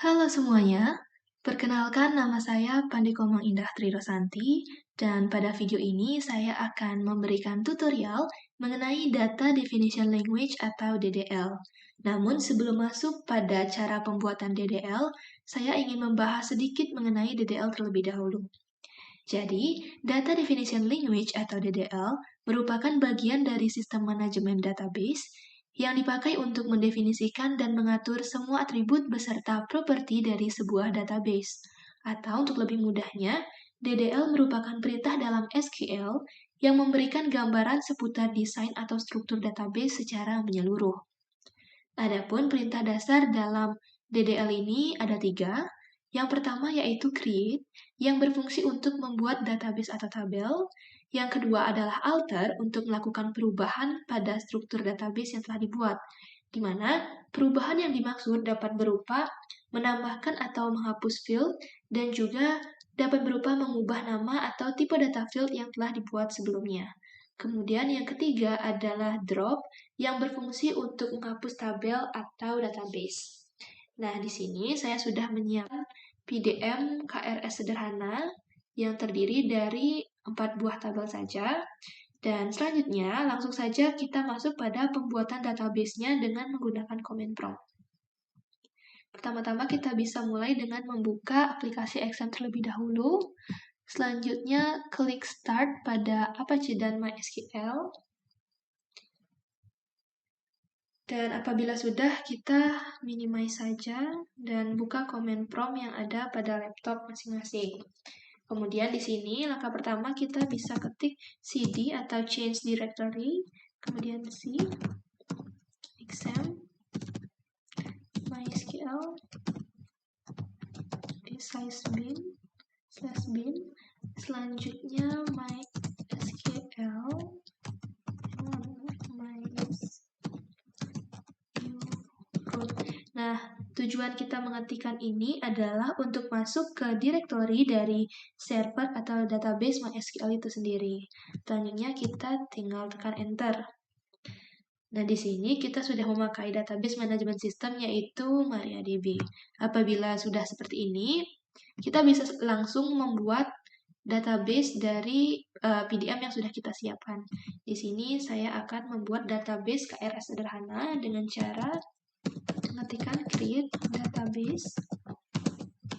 Halo semuanya, perkenalkan nama saya Pandikomang Indah Trirosanti, dan pada video ini saya akan memberikan tutorial mengenai Data Definition Language atau DDL. Namun sebelum masuk pada cara pembuatan DDL, saya ingin membahas sedikit mengenai DDL terlebih dahulu. Jadi, Data Definition Language atau DDL merupakan bagian dari sistem manajemen database yang dipakai untuk mendefinisikan dan mengatur semua atribut beserta properti dari sebuah database. Atau untuk lebih mudahnya, DDL merupakan perintah dalam SQL yang memberikan gambaran seputar desain atau struktur database secara menyeluruh. Adapun perintah dasar dalam DDL ini ada 3. Yang pertama yaitu create, yang berfungsi untuk membuat database atau tabel. Yang kedua adalah alter, untuk melakukan perubahan pada struktur database yang telah dibuat, di mana perubahan yang dimaksud dapat berupa menambahkan atau menghapus field, dan juga dapat berupa mengubah nama atau tipe data field yang telah dibuat sebelumnya. Kemudian yang ketiga adalah drop, yang berfungsi untuk menghapus tabel atau database. Nah, di sini saya sudah menyiapkan PDM KRS sederhana yang terdiri dari 4 buah tabel saja. Dan selanjutnya, langsung saja kita masuk pada pembuatan database-nya dengan menggunakan command prompt. Pertama-tama kita bisa mulai dengan membuka aplikasi XAMPP terlebih dahulu. Selanjutnya, klik Start pada Apache dan MySQL. Dan apabila sudah, kita minimize saja dan buka command prompt yang ada pada laptop masing-masing. Kemudian di sini, langkah pertama kita bisa ketik cd atau change directory, kemudian c, XAMPP, MySQL, /bin, selanjutnya MySQL, Nah, tujuan kita mengetikkan ini adalah untuk masuk ke direktori dari server atau database MySQL itu sendiri. Selanjutnya kita tinggal tekan Enter. Nah, di sini kita sudah memakai database manajemen sistem yaitu MariaDB. Apabila sudah seperti ini, kita bisa langsung membuat database dari PDM yang sudah kita siapkan. Di sini saya akan membuat database KRS sederhana dengan cara mengetikkan create database,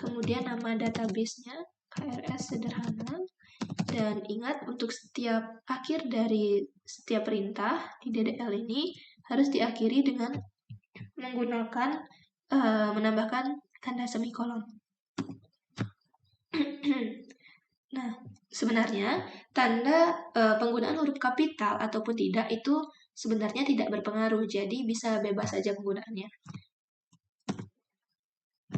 kemudian nama database-nya KRS sederhana, dan ingat untuk setiap akhir dari setiap perintah di DDL ini harus diakhiri dengan menggunakan menambahkan tanda semikolon. Nah, sebenarnya tanda penggunaan huruf kapital ataupun tidak itu sebenarnya tidak berpengaruh, jadi bisa bebas saja penggunaannya.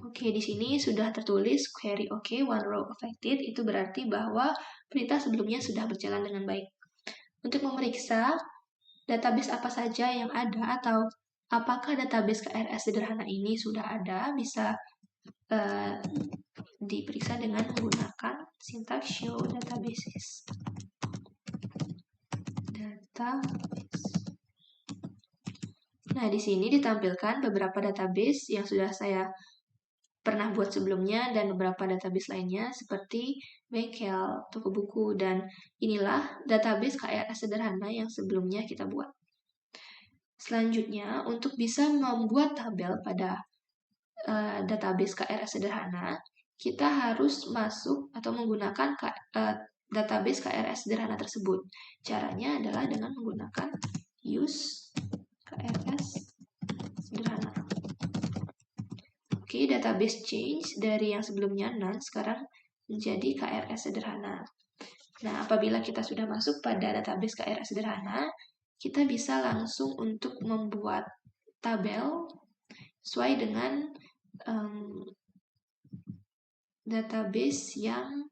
Oke, di sini sudah tertulis query OK, one row affected, itu berarti bahwa perintah sebelumnya sudah berjalan dengan baik. Untuk memeriksa database apa saja yang ada atau apakah database KRS sederhana ini sudah ada, bisa diperiksa dengan menggunakan syntax show databases. Nah, di sini ditampilkan beberapa database yang sudah saya pernah buat sebelumnya dan beberapa database lainnya seperti bengkel, toko buku, dan inilah database KRS sederhana yang sebelumnya kita buat. Selanjutnya, untuk bisa membuat tabel pada database KRS sederhana, kita harus masuk atau menggunakan database KRS sederhana tersebut. Caranya adalah dengan menggunakan use KRS sederhana. Oke, database change dari yang sebelumnya none sekarang menjadi KRS sederhana. Nah, apabila kita sudah masuk pada database KRS sederhana, kita bisa langsung untuk membuat tabel sesuai dengan database yang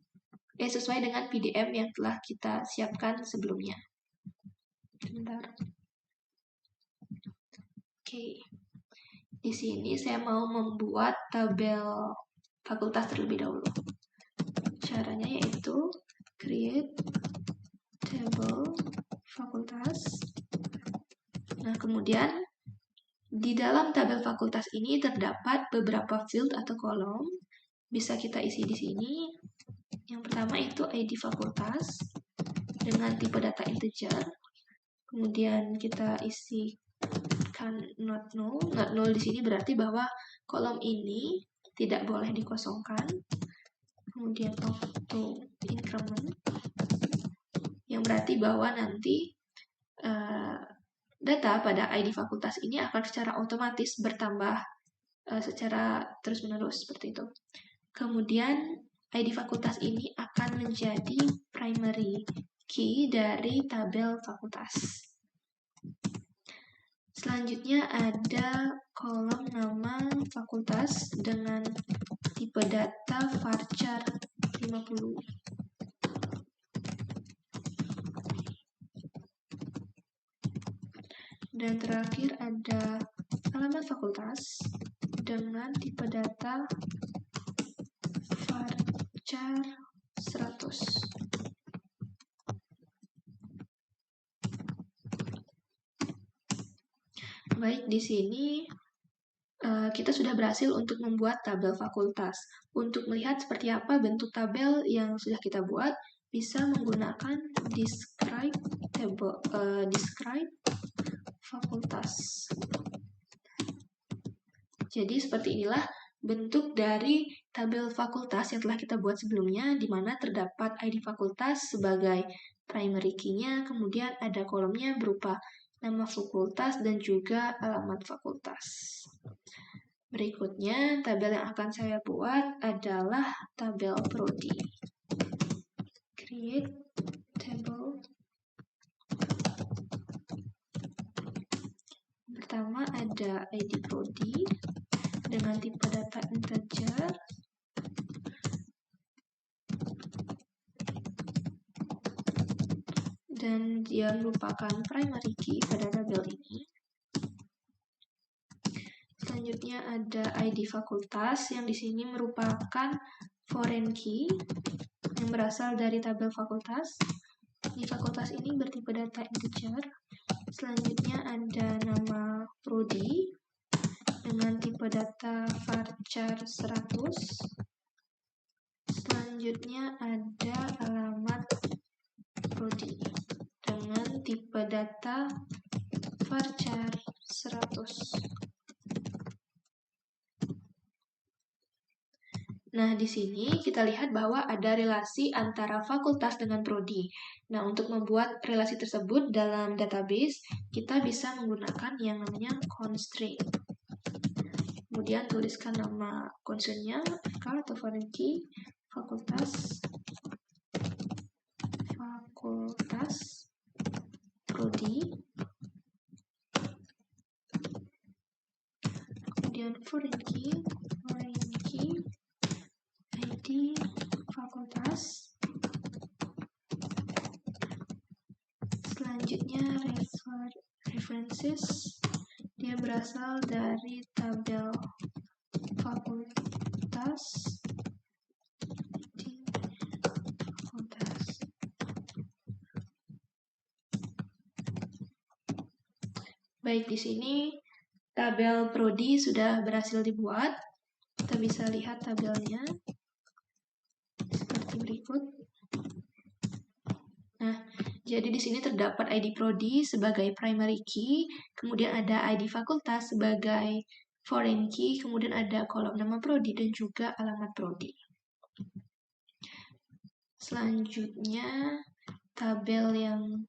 sesuai dengan PDM yang telah kita siapkan sebelumnya. Sebentar. Oke. Di sini saya mau membuat tabel fakultas terlebih dahulu. Caranya yaitu create table fakultas. Nah, kemudian Di dalam tabel fakultas ini terdapat beberapa field atau kolom. Bisa kita isi di sini. Yang pertama itu ID fakultas dengan tipe data integer. Kemudian kita isikan not null. Not null di sini berarti bahwa kolom ini tidak boleh dikosongkan. Kemudian auto increment yang berarti bahwa nanti data pada ID fakultas ini akan secara otomatis bertambah secara terus-menerus seperti itu. Kemudian ID fakultas ini akan menjadi primary key dari tabel fakultas. Selanjutnya ada kolom nama fakultas dengan tipe data varchar 50. Dan terakhir ada alamat fakultas dengan tipe data varchar 100. Baik, di sini kita sudah berhasil untuk membuat tabel fakultas. Untuk melihat seperti apa bentuk tabel yang sudah kita buat, bisa menggunakan describe fakultas. Jadi seperti inilah bentuk dari tabel fakultas yang telah kita buat sebelumnya, di mana terdapat ID fakultas sebagai primary key-nya, kemudian ada kolomnya berupa nama fakultas dan juga alamat fakultas. Berikutnya, tabel yang akan saya buat adalah tabel prodi. Create table. Pertama ada ID prodi dengan tipe data integer. Dan dia merupakan primary key pada tabel ini. Selanjutnya ada ID fakultas yang di sini merupakan foreign key yang berasal dari tabel fakultas. Di fakultas ini bertipe data integer. Selanjutnya ada nama prodi dengan tipe data varchar 100. Selanjutnya ada alamat prodi dengan tipe data varchar 100. Nah, di sini kita lihat bahwa ada relasi antara fakultas dengan prodi. Nah, untuk membuat relasi tersebut dalam database, kita bisa menggunakan yang namanya constraint. Kemudian tuliskan nama concern-nya, FK atau foreign key, fakultas, prodi, kemudian foreign key, ID fakultas. Selanjutnya references, dia berasal dari tabel fakultas. Baik, di sini tabel prodi sudah berhasil dibuat. Kita bisa lihat tabelnya seperti berikut. Nah, jadi di sini terdapat ID prodi sebagai primary key, kemudian ada ID fakultas sebagai foreign key, kemudian ada kolom nama prodi dan juga alamat prodi. Selanjutnya, tabel yang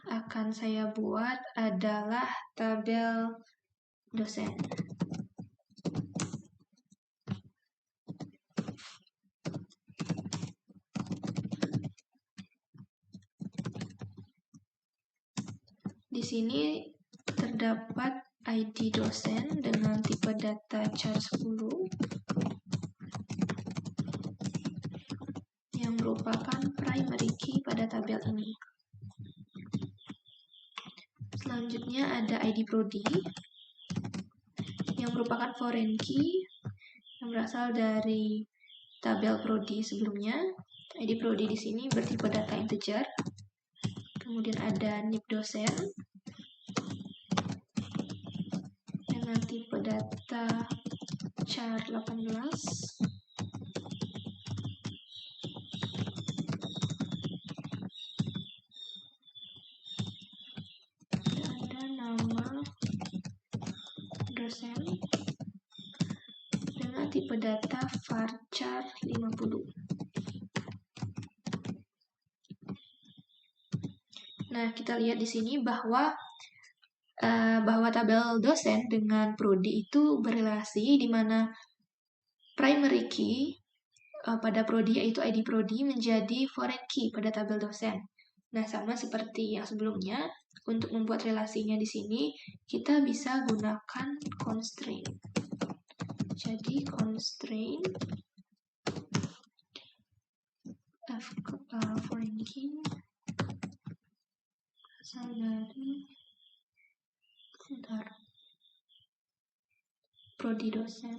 akan saya buat adalah tabel dosen. Di sini terdapat ID dosen dengan tipe data char 10 yang merupakan primary key pada tabel ini. Selanjutnya ada ID prodi yang merupakan foreign key yang berasal dari tabel prodi sebelumnya. ID prodi di sini bertipe data integer. Kemudian ada NIP dosen. dengan tipe data char 18. Ada nama dosen dengan tipe data varchar 50. Nah, kita lihat di sini bahwa tabel dosen dengan prodi itu berelasi, di mana primary key pada prodi yaitu ID prodi menjadi foreign key pada tabel dosen. Nah, sama seperti yang sebelumnya, untuk membuat relasinya di sini kita bisa gunakan constraint. Jadi constraint foreign key asal dari prodi dosen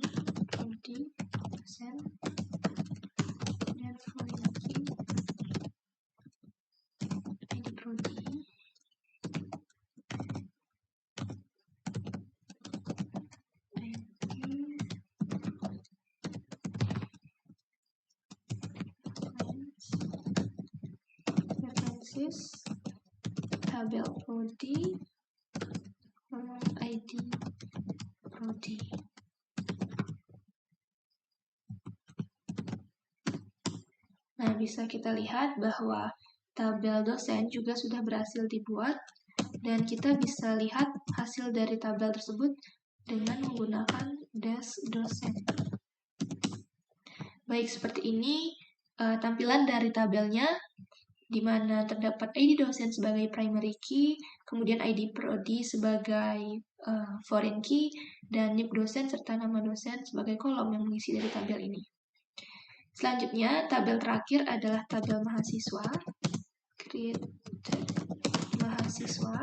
dan foreign key ID prodi references tabel prodi ID prodi. Nah, bisa kita lihat bahwa tabel dosen juga sudah berhasil dibuat, dan kita bisa lihat hasil dari tabel tersebut dengan menggunakan dash dosen. Baik, seperti ini tampilan dari tabelnya, di mana terdapat ID dosen sebagai primary key, kemudian ID prodi sebagai foreign key, dan NIP dosen serta nama dosen sebagai kolom yang mengisi dari tabel ini. Selanjutnya, tabel terakhir adalah tabel mahasiswa. Create mahasiswa.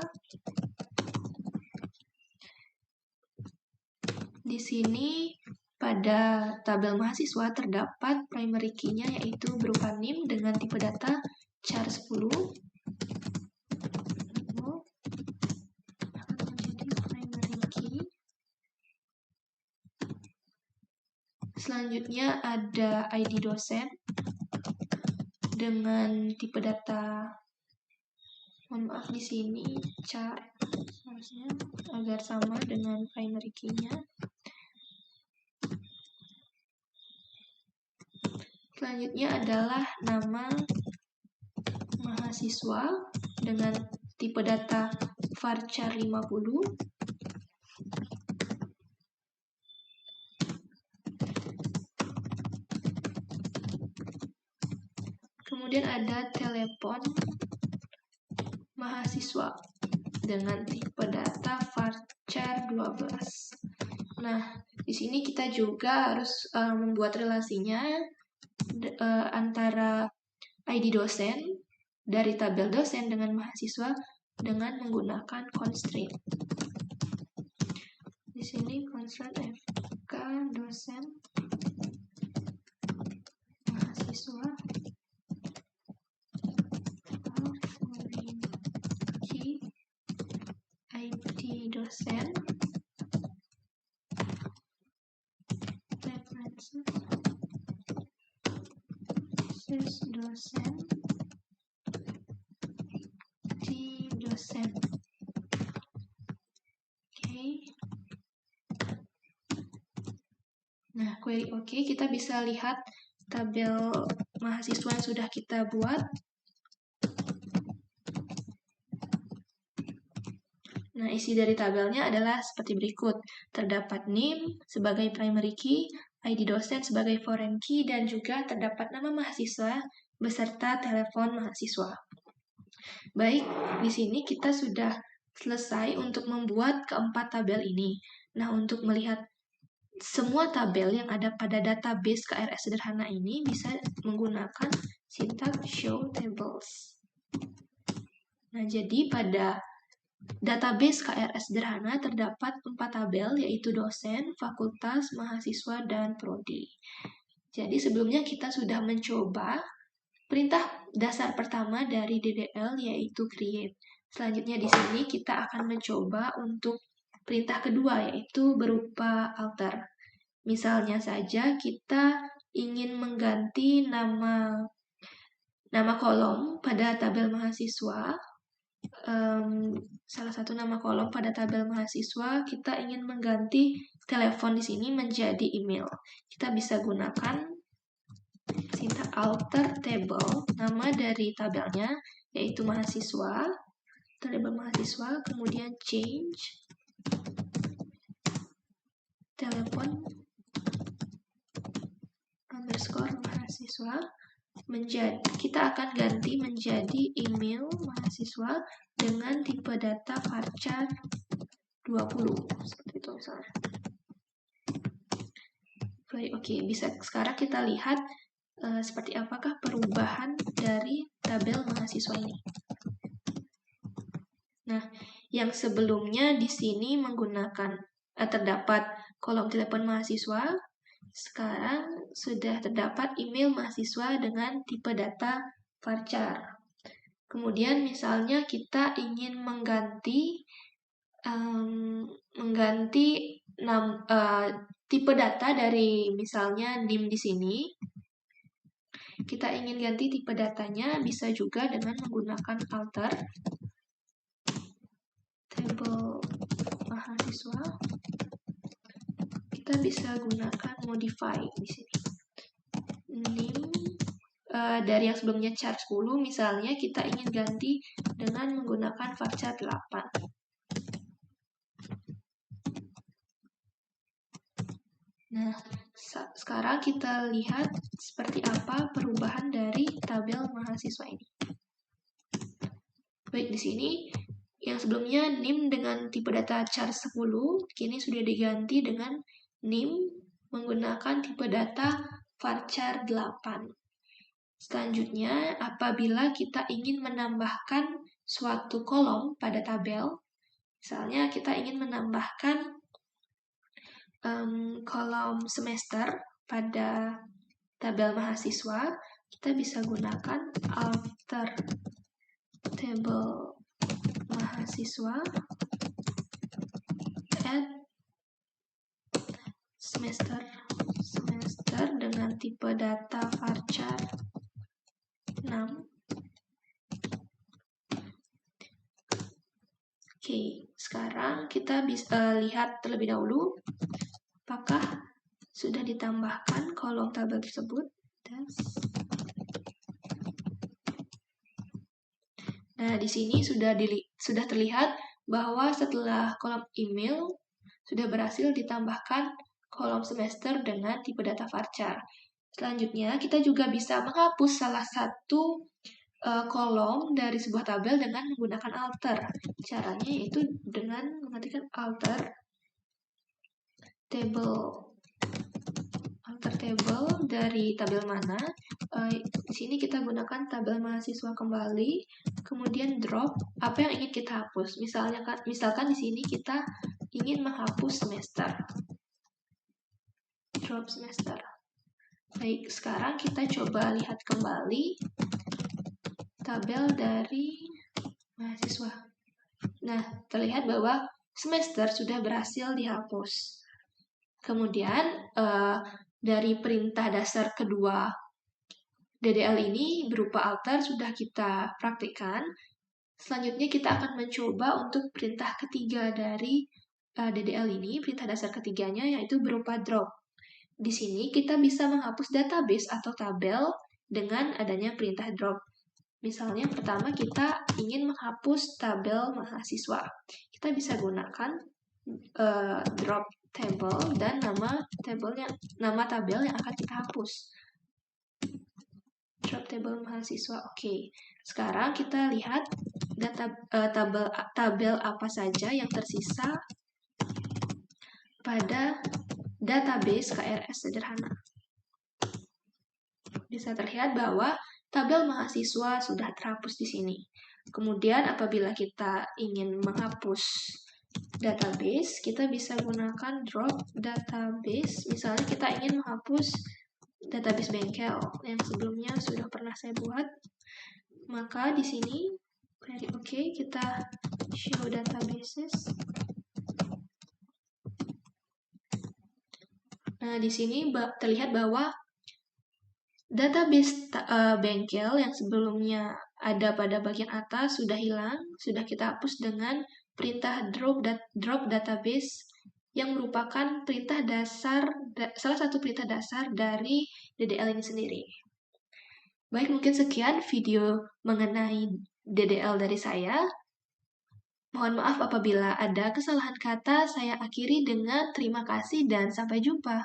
Di sini pada tabel mahasiswa terdapat primary key-nya yaitu berupa NIM dengan tipe data char 10. Akan menjadi primary key. Selanjutnya ada ID dosen dengan tipe data, mohon maaf di sini char harusnya agar sama dengan primary key-nya. Selanjutnya adalah nama mahasiswa dengan tipe data varchar 50. Kemudian ada telepon mahasiswa dengan tipe data varchar 12. Nah, di sini kita juga harus membuat relasinya antara ID dosen dari tabel dosen dengan mahasiswa dengan menggunakan constraint. Di sini constraint FK dosen mahasiswa key ID dosen references dosen di dosen. Oke. Nah, query oke, kita bisa lihat tabel mahasiswa yang sudah kita buat. Nah, isi dari tabelnya adalah seperti berikut. Terdapat NIM sebagai primary key, ID dosen sebagai foreign key, dan juga terdapat nama mahasiswa beserta telepon mahasiswa. Baik, di sini kita sudah selesai untuk membuat keempat tabel ini. Nah, untuk melihat semua tabel yang ada pada database KRS sederhana ini bisa menggunakan sintaks show tables. Nah, jadi pada database KRS sederhana terdapat 4 tabel, yaitu dosen, fakultas, mahasiswa, dan prodi. Jadi sebelumnya kita sudah mencoba perintah dasar pertama dari DDL, yaitu create. Selanjutnya di sini kita akan mencoba untuk perintah kedua, yaitu berupa alter. Misalnya saja kita ingin mengganti nama kolom pada tabel mahasiswa. Salah satu nama kolom pada tabel mahasiswa, kita ingin mengganti telepon di sini menjadi email. Kita bisa gunakan sintak alter table, nama dari tabelnya, yaitu mahasiswa, tabel mahasiswa, kemudian change telepon underscore mahasiswa, kita akan ganti menjadi email mahasiswa dengan tipe data varchar 20, seperti itu misalnya. Oke, bisa sekarang kita lihat seperti apakah perubahan dari tabel mahasiswa ini. Nah, yang sebelumnya di sini menggunakan terdapat kolom telepon mahasiswa, sekarang sudah terdapat email mahasiswa dengan tipe data varchar. Kemudian misalnya kita ingin mengganti tipe data dari misalnya NIM di sini. Kita ingin ganti tipe datanya, bisa juga dengan menggunakan alter table mahasiswa. Kita bisa gunakan modify di sini. NIM dari yang sebelumnya char 10, misalnya kita ingin ganti dengan menggunakan varchar 8. Nah, sekarang kita lihat seperti apa perubahan dari tabel mahasiswa ini. Baik, di sini yang sebelumnya NIM dengan tipe data char 10, kini sudah diganti dengan NIM menggunakan tipe data varchar 8. Selanjutnya, apabila kita ingin menambahkan suatu kolom pada tabel, misalnya kita ingin menambahkan kolom semester pada tabel mahasiswa, kita bisa gunakan alter table mahasiswa add semester dengan tipe data varchar 6. Oke, sekarang kita bisa lihat terlebih dahulu apakah sudah ditambahkan kolom tabel tersebut. Nah, di sini sudah terlihat bahwa setelah kolom email sudah berhasil ditambahkan kolom semester dengan tipe data varchar. Selanjutnya, kita juga bisa menghapus salah satu kolom dari sebuah tabel dengan menggunakan alter. Caranya yaitu dengan mengetikkan alter table dari tabel mana. Di sini kita gunakan tabel mahasiswa kembali, kemudian drop apa yang ingin kita hapus. Misalkan di sini kita ingin menghapus semester. Drop semester. Baik, sekarang kita coba lihat kembali tabel dari mahasiswa. Nah, terlihat bahwa semester sudah berhasil dihapus. Kemudian, dari perintah dasar kedua DDL ini berupa alter sudah kita praktikkan. Selanjutnya kita akan mencoba untuk perintah ketiga dari DDL ini, perintah dasar ketiganya yaitu berupa drop. Di sini kita bisa menghapus database atau tabel dengan adanya perintah drop. Misalnya pertama kita ingin menghapus tabel mahasiswa. Kita bisa gunakan drop table dan nama tabel yang akan kita hapus. Drop table mahasiswa. Oke. Sekarang kita lihat tabel apa saja yang tersisa pada database KRS sederhana. Bisa terlihat bahwa tabel mahasiswa sudah terhapus di sini. Kemudian apabila kita ingin menghapus database, kita bisa gunakan drop database. Misalnya kita ingin menghapus database bengkel yang sebelumnya sudah pernah saya buat. Maka di sini query kita show databases. Nah, di sini terlihat bahwa database bengkel yang sebelumnya ada pada bagian atas sudah hilang, sudah kita hapus dengan perintah drop database yang merupakan perintah dasar, salah satu perintah dasar dari DDL ini sendiri. Baik, mungkin sekian video mengenai DDL dari saya. Mohon maaf apabila ada kesalahan kata, saya akhiri dengan terima kasih dan sampai jumpa.